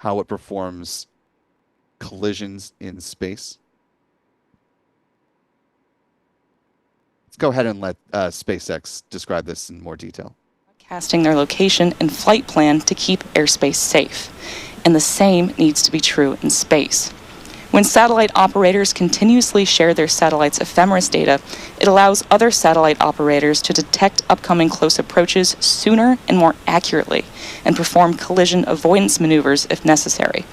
how it performs collisions in space. Let's go ahead and let SpaceX describe this in more detail. Casting their location and flight plan to keep airspace safe. And the same needs to be true in space. When satellite operators continuously share their satellites' ephemeris data, it allows other satellite operators to detect upcoming close approaches sooner and more accurately, and perform collision avoidance maneuvers if necessary.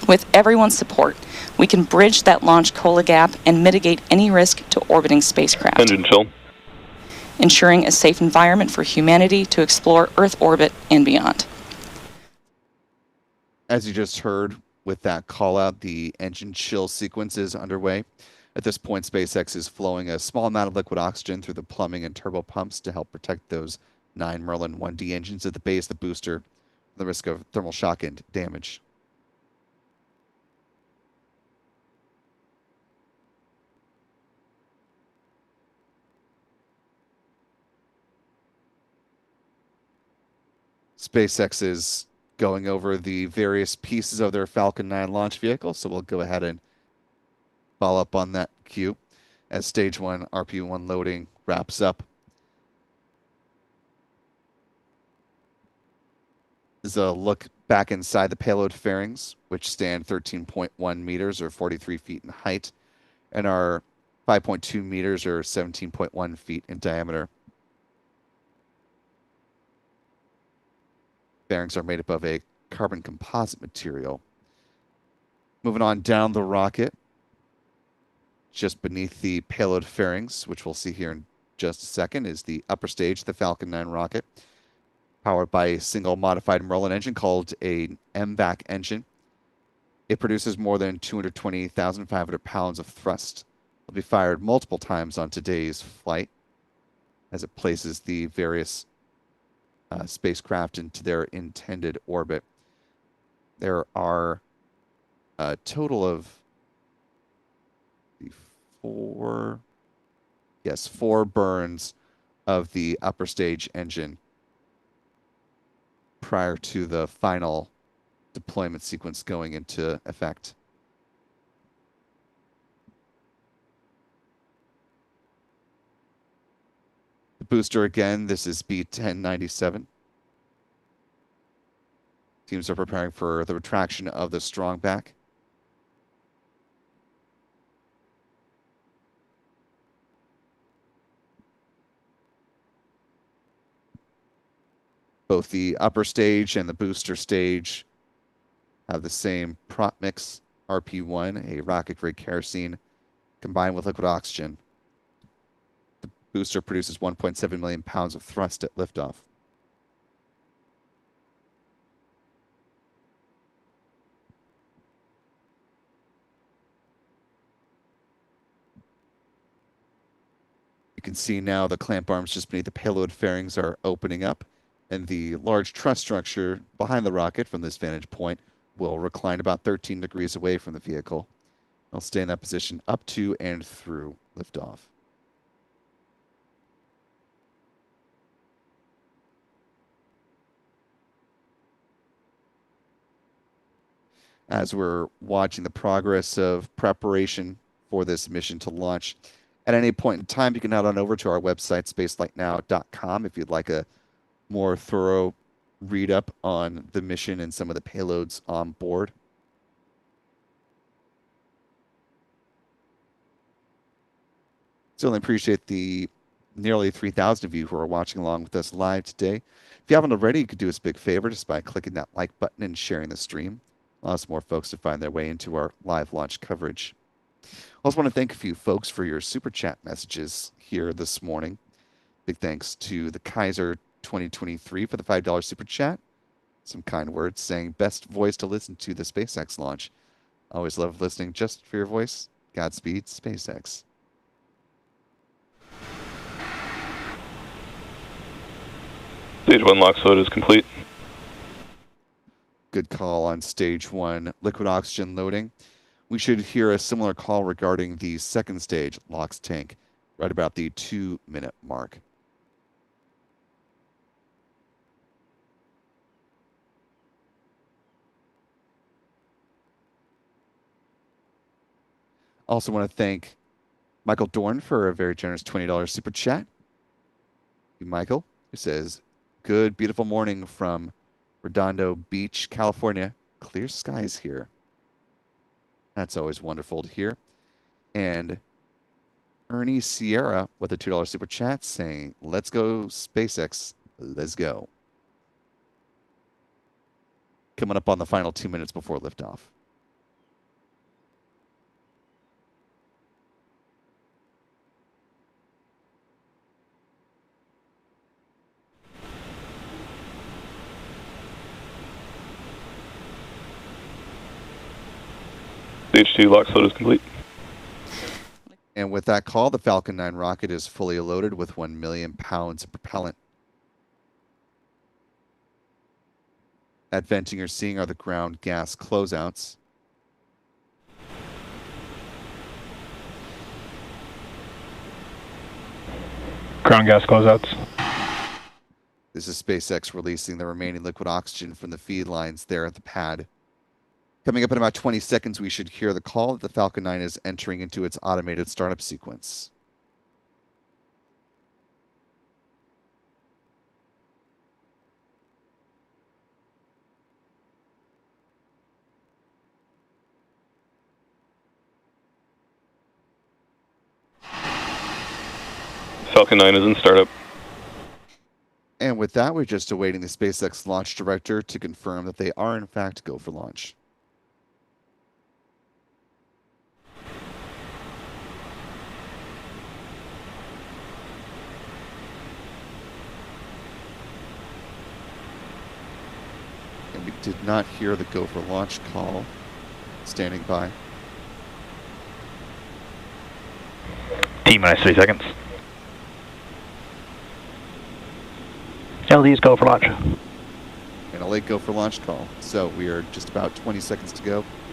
With everyone's support, we can bridge that launch COLA gap and mitigate any risk to orbiting spacecraft. Engine chill. Ensuring a safe environment for humanity to explore Earth orbit and beyond. As you just heard with that call out, the engine chill sequence is underway. At this point, SpaceX is flowing a small amount of liquid oxygen through the plumbing and turbo pumps to help protect those 9 Merlin 1D engines at the base of the booster from the risk of thermal shock and damage. SpaceX is going over the various pieces of their Falcon 9 launch vehicle, so we'll go ahead and follow up on that cue as stage 1 RP1 loading wraps up. This is a look back inside the payload fairings, which stand 13.1 meters or 43 feet in height and are 5.2 meters or 17.1 feet in diameter. Bearings are made up of a carbon composite material. Moving on down the rocket, just beneath the payload fairings, which we'll see here in just a second, is the upper stage of the Falcon 9 rocket, powered by a single modified Merlin engine called a MVAC engine. It produces more than 220,500 pounds of thrust. It'll be fired multiple times on today's flight as it places the various spacecraft into their intended orbit. There are a total of four burns of the upper stage engine prior to the final deployment sequence going into effect. The booster again, this is B1097. Teams are preparing for the retraction of the strong back. Both the upper stage and the booster stage have the same prop mix, RP1, a rocket-grade kerosene combined with liquid oxygen. The booster produces 1.7 million pounds of thrust at liftoff. You can see now the clamp arms just beneath the payload fairings are opening up, and the large truss structure behind the rocket from this vantage point will recline about 13 degrees away from the vehicle. It'll stay in that position up to and through liftoff. As we're watching the progress of preparation for this mission to launch, at any point in time, you can head on over to our website, spacelightnow.com, if you'd like a more thorough read up on the mission and some of the payloads on board. Certainly appreciate the nearly 3,000 of you who are watching along with us live today. If you haven't already, you could do us a big favor just by clicking that like button and sharing the stream. Allows more folks to find their way into our live launch coverage. I also want to thank a few folks for your super chat messages here this morning. Big thanks to the Kaiser 2023 for the $5 super chat. Some kind words saying best voice to listen to the SpaceX launch. Always love listening just for your voice. Godspeed, SpaceX. Stage 1 LOX load is complete. Good call on stage 1 liquid oxygen loading. We should hear a similar call regarding the second stage LOX tank right about the 2-minute mark. Also want to thank Michael Dorn for a very generous $20 super chat. Thank you, Michael, who says, good, beautiful morning from Redondo Beach, California. Clear skies here. That's always wonderful to hear. And Ernie Sierra with a $2 super chat saying, let's go SpaceX. Let's go. Coming up on the final 2 minutes before liftoff. Stage 2 LOX load is complete. And with that call, the Falcon 9 rocket is fully loaded with 1 million pounds of propellant. That venting you're seeing are the ground gas closeouts. Ground gas closeouts. This is SpaceX releasing the remaining liquid oxygen from the feed lines there at the pad. Coming up in about 20 seconds, we should hear the call that the Falcon 9 is entering into its automated startup sequence. Falcon 9 is in startup. And with that, we're just awaiting the SpaceX launch director to confirm that they are in fact go for launch. And we did not hear the go for launch call. Standing by. T-minus 3 seconds. LDs go for launch. And a late go for launch call. So we are just about 20 seconds to go.